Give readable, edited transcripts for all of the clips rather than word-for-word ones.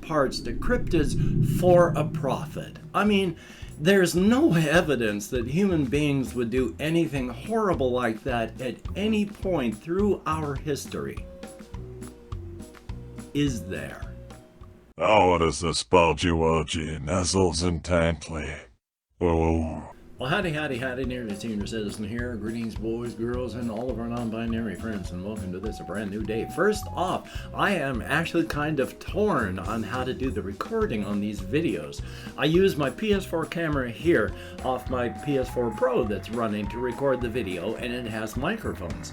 parts to cryptids for a profit. I mean, there's no evidence that human beings would do anything horrible like that at any point through our history. Is there? Oh, it is the spudgy nuzzles intently. Oh. Well, howdy, Nearly Senior Citizen here. Greetings, boys, girls, and all of our non-binary friends, and welcome to this, a brand new day. First off, I am actually kind of torn on how to do the recording on these videos. I use my PS4 camera here off my PS4 Pro that's running to record the video, and it has microphones.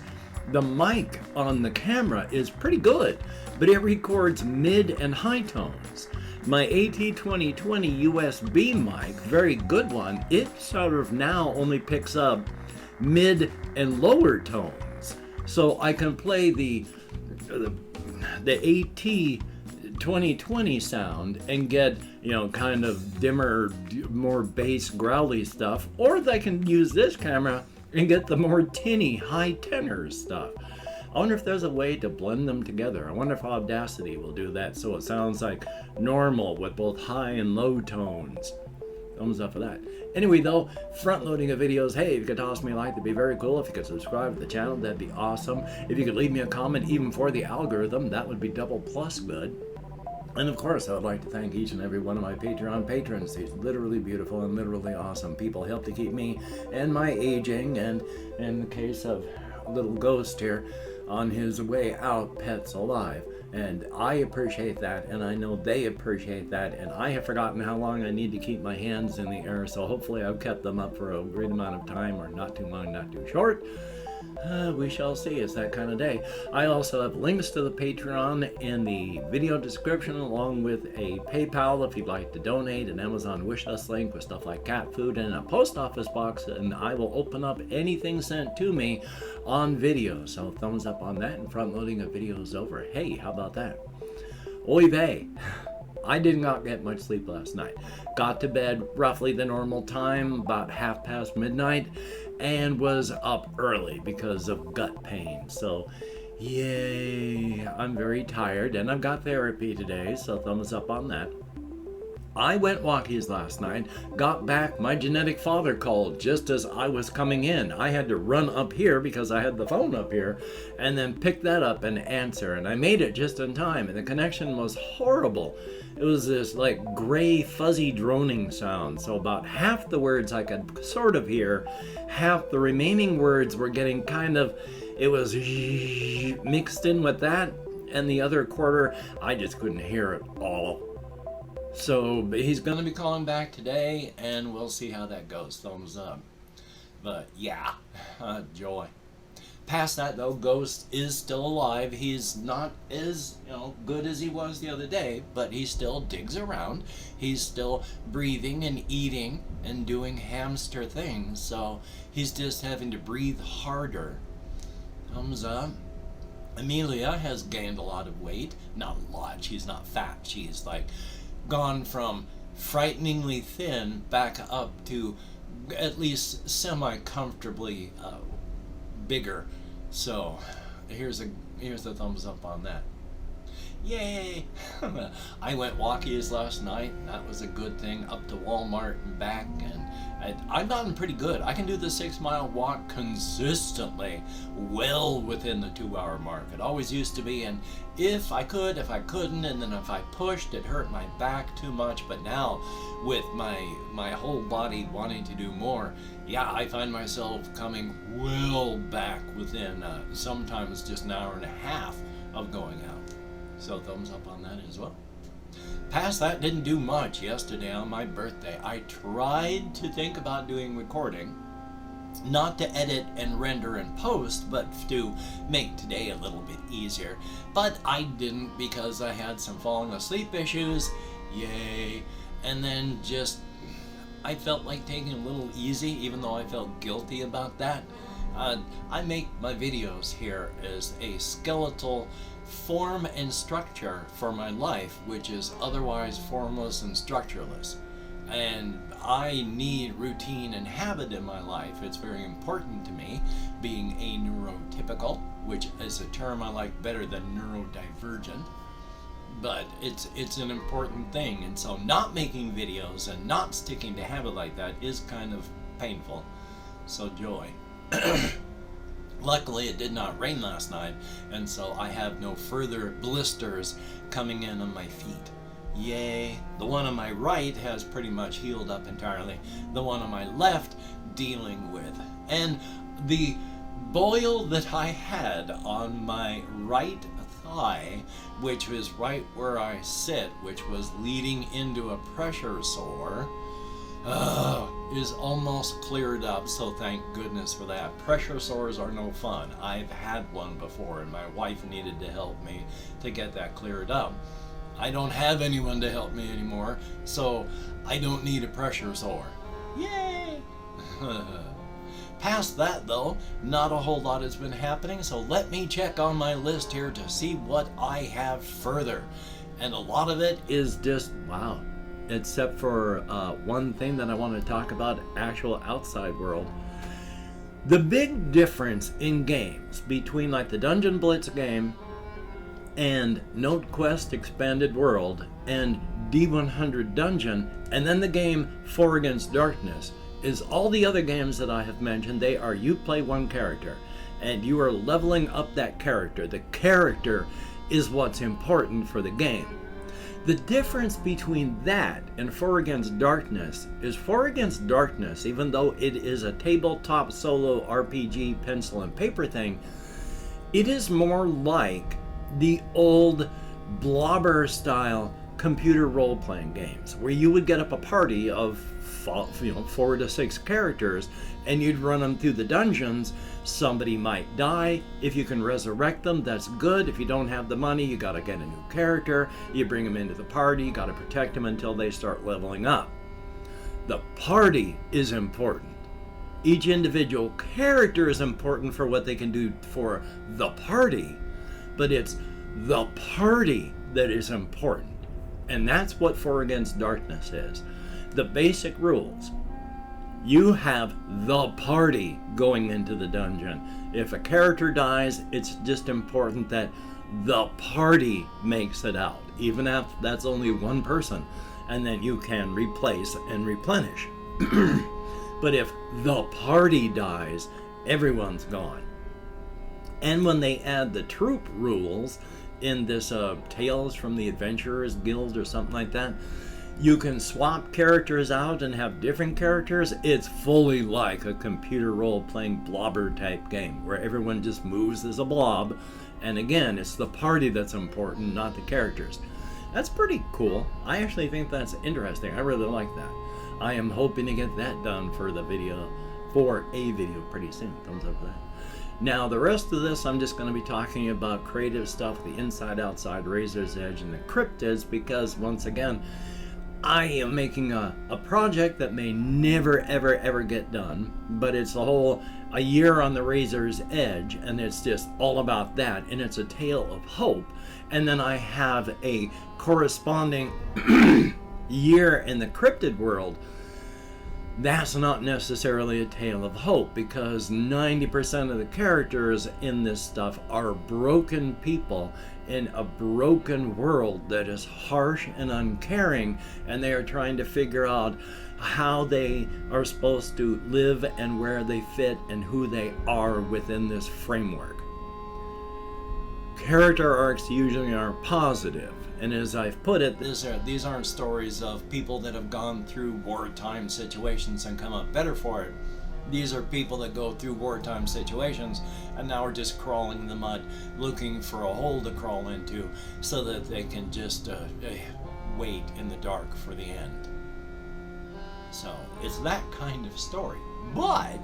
The mic on the camera is pretty good, but it records mid and high tones. My AT2020 USB mic, very good one, it sort of now only picks up mid and lower tones. So I can play the AT2020 sound and get, kind of dimmer, more bass, growly stuff, or they can use this camera and get the more tinny, high tenor stuff. I wonder if there's a way to blend them together. I wonder if Audacity will do that so it sounds like normal with both high and low tones. Thumbs up for that. Anyway though, front loading of videos, hey, if you could toss me a like, that'd be very cool. If you could subscribe to the channel, that'd be awesome. If you could leave me a comment even for the algorithm, that would be double plus good. And of course, I would like to thank each and every one of my Patreon patrons. These literally beautiful and literally awesome people help to keep me and my aging, and in the case of little Ghost here, on his way out, pets alive. And I appreciate that, and I know they appreciate that, and I have forgotten how long I need to keep my hands in the air, so hopefully I've kept them up for a great amount of time, or not too long, not too short. We shall see. It's that kind of day. I also have links to the Patreon in the video description, along with a PayPal if you'd like to donate, an Amazon wishlist link with stuff like cat food, and a post office box, and I will open up anything sent to me on video. So thumbs up on that, and front loading of videos over. Hey, how about that? Oy vey. I did not get much sleep last night. Got to bed roughly the normal time, about 1:30 midnight, and was up early because of gut pain. So, yay, I'm very tired, and I've got therapy today, so thumbs up on that. I went walkies last night, got back, my genetic father called just as I was coming in. I had to run up here because I had the phone up here, and then pick that up and answer, and I made it just in time, and the connection was horrible. It was this like gray fuzzy droning sound, so about half the words I could sort of hear, half the remaining words were getting kind of, it was mixed in with that, and the other quarter I just couldn't hear it all. So he's going to be calling back today, and we'll see how that goes. Thumbs up. But yeah, joy. Past that though, Ghost is still alive. He's not as good as he was the other day, but he still digs around. He's still breathing and eating and doing hamster things. So he's just having to breathe harder. Thumbs up. Amelia has gained a lot of weight. Not a lot. She's not fat. She's like gone from frighteningly thin back up to at least semi-comfortably bigger. So here's the thumbs up on that. Yay! I went walkies last night, and that was a good thing, up to Walmart and back, and I've gotten pretty good. I can do the 6-mile walk consistently, well within the 2-hour mark. It always used to be, and if I could, if I couldn't, and then if I pushed, it hurt my back too much. But now, with my whole body wanting to do more, yeah, I find myself coming well back within sometimes just an hour and a half of going out. So thumbs up on that as well. Past that, didn't do much yesterday on my birthday. I tried to think about doing recording, not to edit and render and post, but to make today a little bit easier. But I didn't because I had some falling asleep issues. Yay. And then just, I felt like taking it a little easy, even though I felt guilty about that. I make my videos here as a skeletal form and structure for my life, which is otherwise formless and structureless. And I need routine and habit in my life. It's very important to me, being a neurotypical, which is a term I like better than neurodivergent. but it's an important thing, and so not making videos and not sticking to habit like that is kind of painful. So joy. Luckily it did not rain last night, and so I have no further blisters coming in on my feet. Yay. The one on my right has pretty much healed up entirely. The one on my left dealing with. And the boil that I had on my right thigh, which was right where I sit, which was leading into a pressure sore, is almost cleared up, so thank goodness for that. Pressure sores are no fun. I've had one before, and my wife needed to help me to get that cleared up. I don't have anyone to help me anymore, so I don't need a pressure sore. Yay! Past that, though, not a whole lot has been happening, so let me check on my list here to see what I have further. And a lot of it is just, wow. Except for one thing that I want to talk about, actual outside world. The big difference in games between like the Dungeon Blitz game and Note Quest Expanded World and D100 Dungeon, and then the game 4 Against Darkness, is all the other games that I have mentioned. They are you play one character and you are leveling up that character. The character is what's important for the game. The difference between that and 4 Against Darkness is 4 Against Darkness, even though it is a tabletop solo RPG pencil and paper thing, it is more like the old Blobber style computer role-playing games where you would get up a party of 4 to 6 characters and you'd run them through the dungeons. Somebody might die. If you can resurrect them, that's good. If you don't have the money, you gotta get a new character. You bring them into the party, you gotta protect them until they start leveling up. The party is important. Each individual character is important for what they can do for the party, but it's the party that is important. And that's what 4 Against Darkness is. The basic rules. You have the party going into the dungeon. If a character dies, it's just important that the party makes it out, even if that's only one person, and then you can replace and replenish. But if the party dies, everyone's gone. And when they add the troop rules in this Tales from the Adventurers Guild or something like that, you can swap characters out and have different characters. It's fully like a computer role-playing blobber type game where everyone just moves as a blob. And again, it's the party that's important, not the characters. That's pretty cool. I actually think that's interesting. I really like that. I am hoping to get that done for a video pretty soon. Thumbs up for that. Now, the rest of this, I'm just going to be talking about creative stuff, the inside, outside, Razor's Edge, and the cryptids, because once again, I am making a project that may never, ever, ever get done, but it's a year on the Razor's Edge, and it's just all about that, and it's a tale of hope. And then I have a corresponding year in the cryptid world. That's not necessarily a tale of hope, because 90% of the characters in this stuff are broken people in a broken world that is harsh and uncaring, and they are trying to figure out how they are supposed to live and where they fit and who they are within this framework. Character arcs usually are positive, and as I've put it, these aren't stories of people that have gone through wartime situations and come up better for it. These are people that go through wartime situations and now are just crawling in the mud, looking for a hole to crawl into so that they can just wait in the dark for the end. So it's that kind of story. But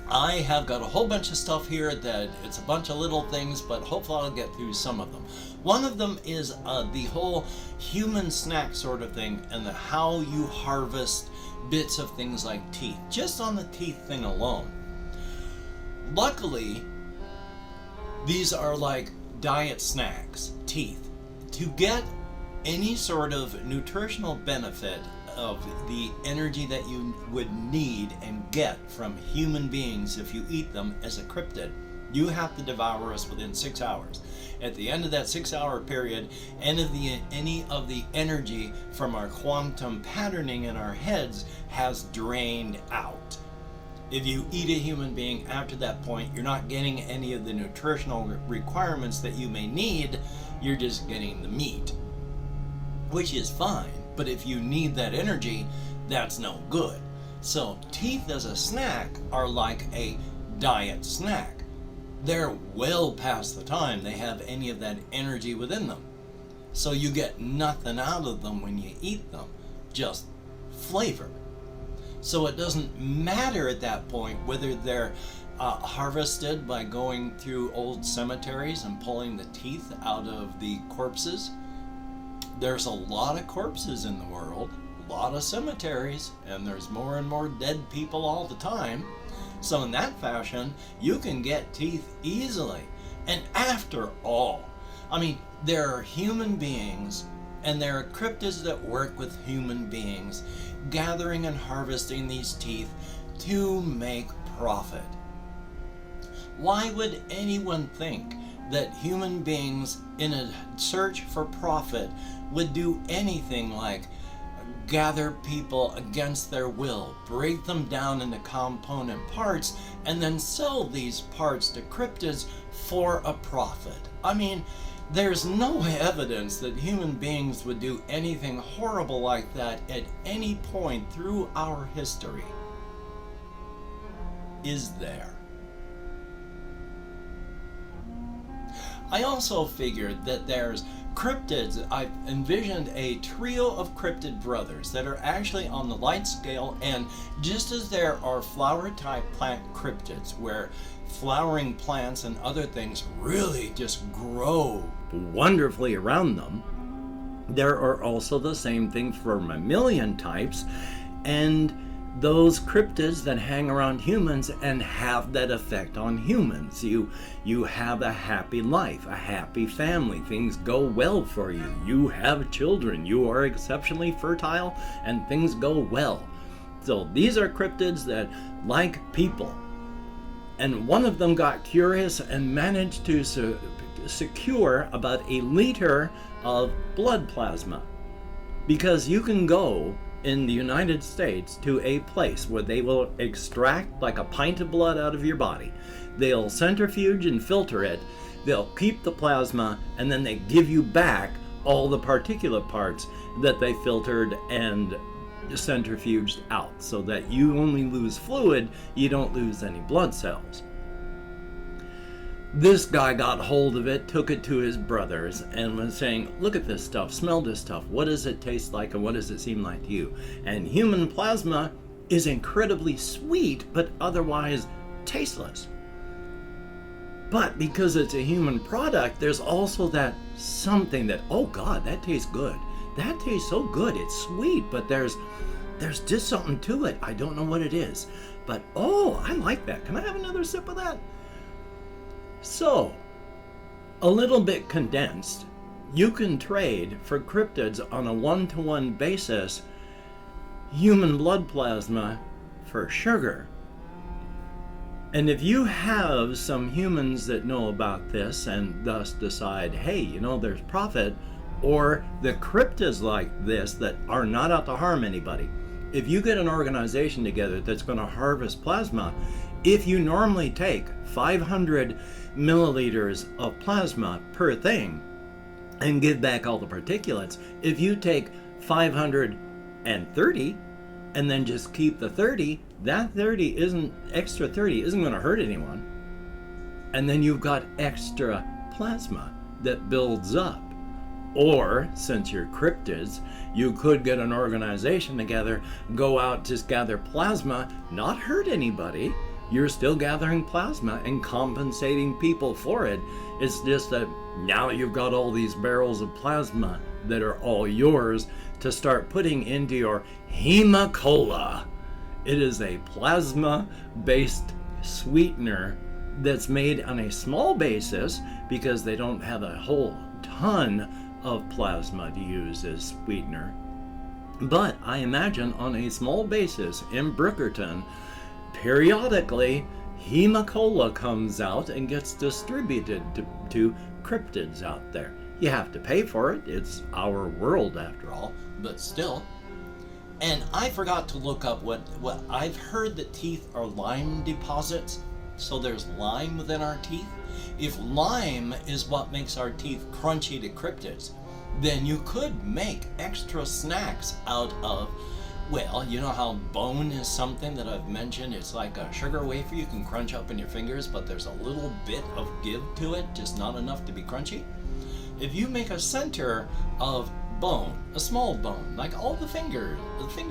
I have got a whole bunch of stuff here that it's a bunch of little things, but hopefully I'll get through some of them. One of them is the whole human snack sort of thing, and how you harvest bits of things like teeth, just on the teeth thing alone. Luckily, these are like diet snacks, teeth. To get any sort of nutritional benefit of the energy that you would need and get from human beings if you eat them as a cryptid, you have to devour us within 6 hours. At the end of that 6-hour period, any of the energy from our quantum patterning in our heads has drained out. If you eat a human being after that point, you're not getting any of the nutritional requirements that you may need. You're just getting the meat, which is fine. But if you need that energy, that's no good. So teeth as a snack are like a diet snack. They're well past the time they have any of that energy within them. So you get nothing out of them when you eat them, just flavor. So it doesn't matter at that point whether they're harvested by going through old cemeteries and pulling the teeth out of the corpses. There's a lot of corpses in the world, a lot of cemeteries, and there's more and more dead people all the time. So in that fashion, you can get teeth easily. And after all, I mean, there are human beings and there are cryptids that work with human beings, gathering and harvesting these teeth to make profit. Why would anyone think that human beings in a search for profit would do anything like gather people against their will, break them down into component parts, and then sell these parts to cryptids for a profit? I mean, there's no evidence that human beings would do anything horrible like that at any point through our history. Is there? I also figured that there's cryptids. I've envisioned a trio of cryptid brothers that are actually on the light scale, and just as there are flower type plant cryptids where flowering plants and other things really just grow wonderfully around them, there are also the same thing for mammalian types and those cryptids that hang around humans and have that effect on humans. You have a happy life, a happy family, things go well for you, you have children, you are exceptionally fertile, and things go well. So these are cryptids that like people. And one of them got curious and managed to secure about 1 liter of blood plasma. Because you can go in the United States to a place where they will extract like a pint of blood out of your body. They'll centrifuge and filter it. They'll keep the plasma, and then they give you back all the particulate parts that they filtered and centrifuged out, so that you only lose fluid, you don't lose any blood cells. This guy got hold of it, took it to his brothers, and was saying, look at this stuff, smell this stuff, what does it taste like and what does it seem like to you? And human plasma is incredibly sweet, but otherwise tasteless. But because it's a human product, there's also that something that, oh God, that tastes good. That tastes so good, it's sweet, but there's just something to it. I don't know what it is, but oh, I like that. Can I have another sip of that? So, a little bit condensed, you can trade for cryptids on a 1-to-1 basis human blood plasma for sugar. And if you have some humans that know about this and thus decide, hey, you know, there's profit, or the cryptids like this that are not out to harm anybody, if you get an organization together that's going to harvest plasma, if you normally take 500 milliliters of plasma per thing and give back all the particulates, if you take 530 and then just keep the 30, that extra 30 isn't going to hurt anyone. And then you've got extra plasma that builds up. Or, since you're cryptids, you could get an organization together, go out, just gather plasma, not hurt anybody. You're still gathering plasma and compensating people for it. It's just that now you've got all these barrels of plasma that are all yours to start putting into your hema-cola. It is a plasma-based sweetener that's made on a small basis because they don't have a whole ton of plasma to use as sweetener. But I imagine on a small basis in Brookerton, periodically, hema-cola comes out and gets distributed to cryptids out there. You have to pay for it. It's our world after all, but still. And I forgot to look up what I've heard that teeth are lime deposits. So there's lime within our teeth. If lime is what makes our teeth crunchy to cryptids, then you could make extra snacks out of, well, you know how bone is something that I've mentioned? It's like a sugar wafer you can crunch up in your fingers, but there's a little bit of give to it, just not enough to be crunchy. If you make a center of bone, a small bone, like all the finger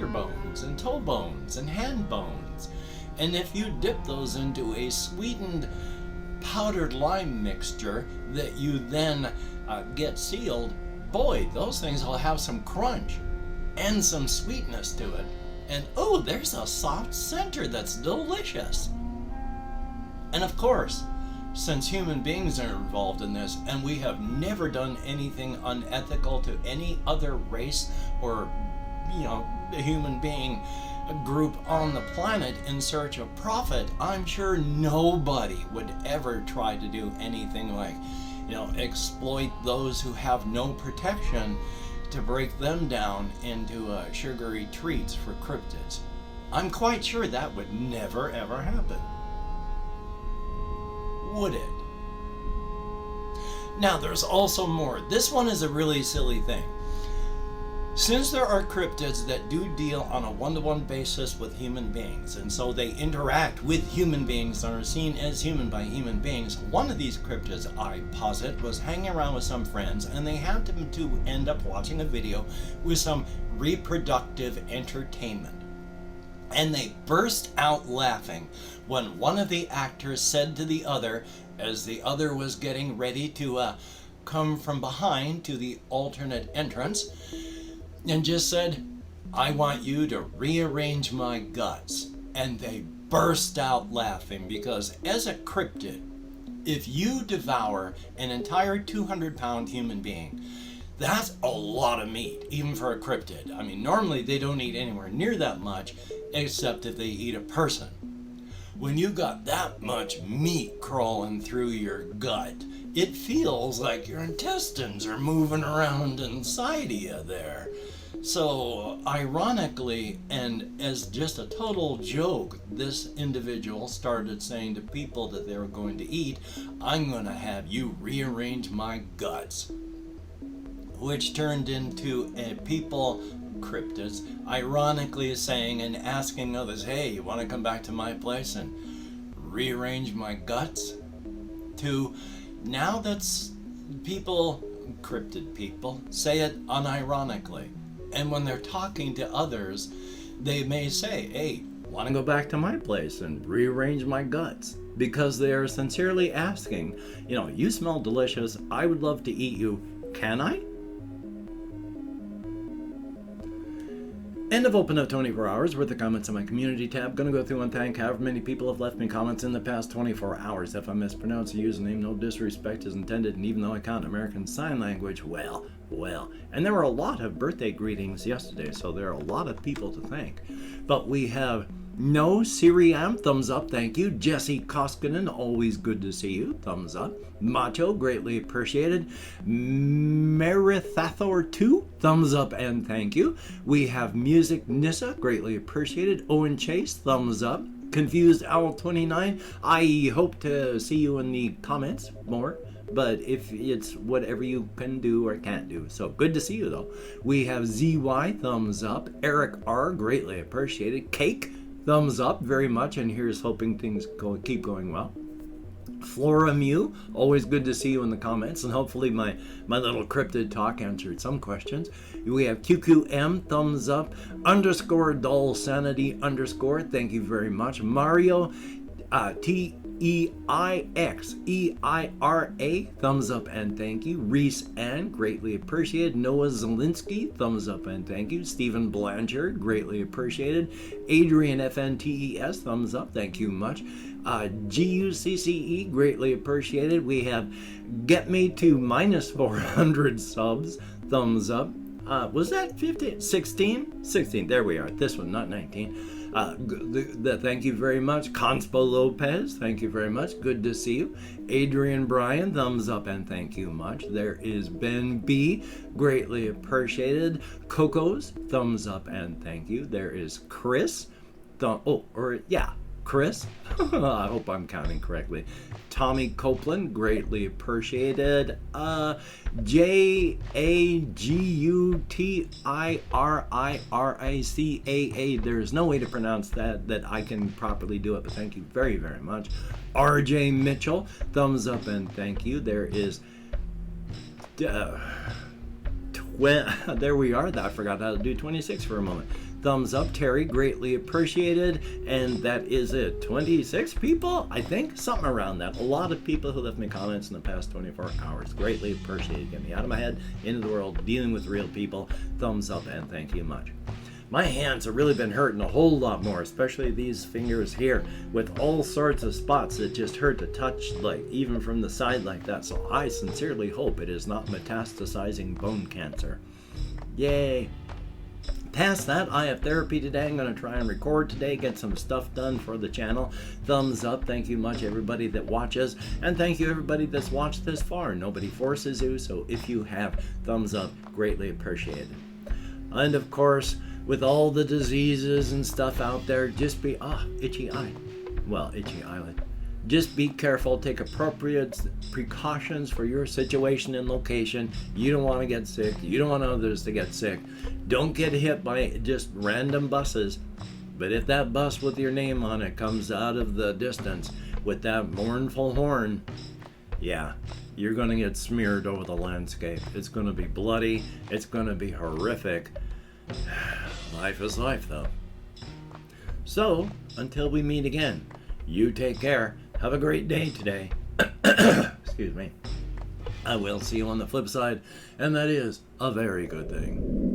bones and toe bones and hand bones, and if you dip those into a sweetened powdered lime mixture that you then get sealed, boy, those things will have some crunch and some sweetness to it. And oh, there's a soft center that's delicious. And of course, since human beings are involved in this, and we have never done anything unethical to any other race or, a human being group on the planet in search of profit, I'm sure nobody would ever try to do anything like, exploit those who have no protection to break them down into sugary treats for cryptids. I'm quite sure that would never ever happen. Would it? Now there's also more. This one is a really silly thing. Since there are cryptids that do deal on a one-to-one basis with human beings, and so they interact with human beings and are seen as human by human beings, one of these cryptids, I posit, was hanging around with some friends, and they happened to end up watching a video with some reproductive entertainment. And they burst out laughing when one of the actors said to the other, as the other was getting ready to come from behind to the alternate entrance, and just said, "I want you to rearrange my guts." And they burst out laughing because as a cryptid, if you devour an entire 200-pound human being, that's a lot of meat, even for a cryptid. I mean, normally they don't eat anywhere near that much, except if they eat a person. When you got that much meat crawling through your gut, it feels like your intestines are moving around inside of you there. So, ironically, and as just a total joke, this individual started saying to people that they were going to eat, "I'm going to have you rearrange my guts." Which turned into people, cryptids, ironically saying and asking others, "Hey, you want to come back to my place and rearrange my guts?" To now that's people, cryptid people, say it unironically. And when they're talking to others, they may say, "Hey, want to go back to my place and rearrange my guts?" Because they are sincerely asking, "You smell delicious. I would love to eat you. Can I?" And I've opened up 24 hours worth of comments on my community tab. Gonna go through and thank however many people have left me comments in the past 24 hours. If I mispronounce the username, no disrespect is intended, and even though I count American Sign Language, well. And there were a lot of birthday greetings yesterday, so there are a lot of people to thank. But we have No Siriam, thumbs up, thank you. Jesse Koskinen, always good to see you, thumbs up. Macho, greatly appreciated. Merithathor 2, thumbs up and thank you. We have Music Nissa, greatly appreciated. Owen Chase, thumbs up. Confused Owl 29, I hope to see you in the comments more, but if it's whatever you can do or can't do. So good to see you though. We have ZY, thumbs up. Eric R, greatly appreciated. Cake, thumbs up very much, and here's hoping things keep going well. Flora Mew, always good to see you in the comments, and hopefully my little cryptid talk answered some questions. We have QQM, thumbs up, _dull sanity _, thank you very much. Mario, TEIXEIRA, thumbs up and thank you. Reese Ann, greatly appreciated. Noah Zelinsky, thumbs up and thank you. Stephen Blanchard, greatly appreciated. Adrian FNTES, thumbs up, thank you much. GUCCE, greatly appreciated. We have Get Me to -400 subs, thumbs up. Was that 15? 16? 16, there we are. This one, not 19. Thank you very much. Conspo Lopez, thank you very much. Good to see you. Adrian Bryan, thumbs up and thank you much. There is Ben B, greatly appreciated. Coco's, thumbs up and thank you. There is Chris, Chris. I hope I'm counting correctly. Tommy Copeland, greatly appreciated. JAGUTIRIRICAA. There's no way to pronounce that I can properly do it, but thank you very, very much. RJ Mitchell, thumbs up and thank you. There is there we are. I forgot how to do 26 for a moment. Thumbs up, Terry, greatly appreciated. And that is it. 26 people, I think, something around that. A lot of people who left me comments in the past 24 hours. Greatly appreciated. Get me out of my head, into the world, dealing with real people. Thumbs up and thank you much. My hands have really been hurting a whole lot more, especially these fingers here, with all sorts of spots that just hurt to touch, like even from the side like that. So I sincerely hope it is not metastasizing bone cancer. Yay. Past that, I have therapy today. I'm going to try and record today, get some stuff done for the channel. Thumbs up. Thank you much, everybody that watches. And thank you, everybody that's watched this far. Nobody forces you, so if you have, thumbs up. Greatly appreciated. And of course, with all the diseases and stuff out there, just be, itchy eye. Well, itchy eyelid. Just be careful, take appropriate precautions for your situation and location. You don't want to get sick. You don't want others to get sick. Don't get hit by just random buses. But if that bus with your name on it comes out of the distance with that mournful horn, yeah, you're going to get smeared over the landscape. It's going to be bloody. It's going to be horrific. Life is life, though. So, until we meet again, you take care. Have a great day today. Excuse me. I will see you on the flip side, and that is a very good thing.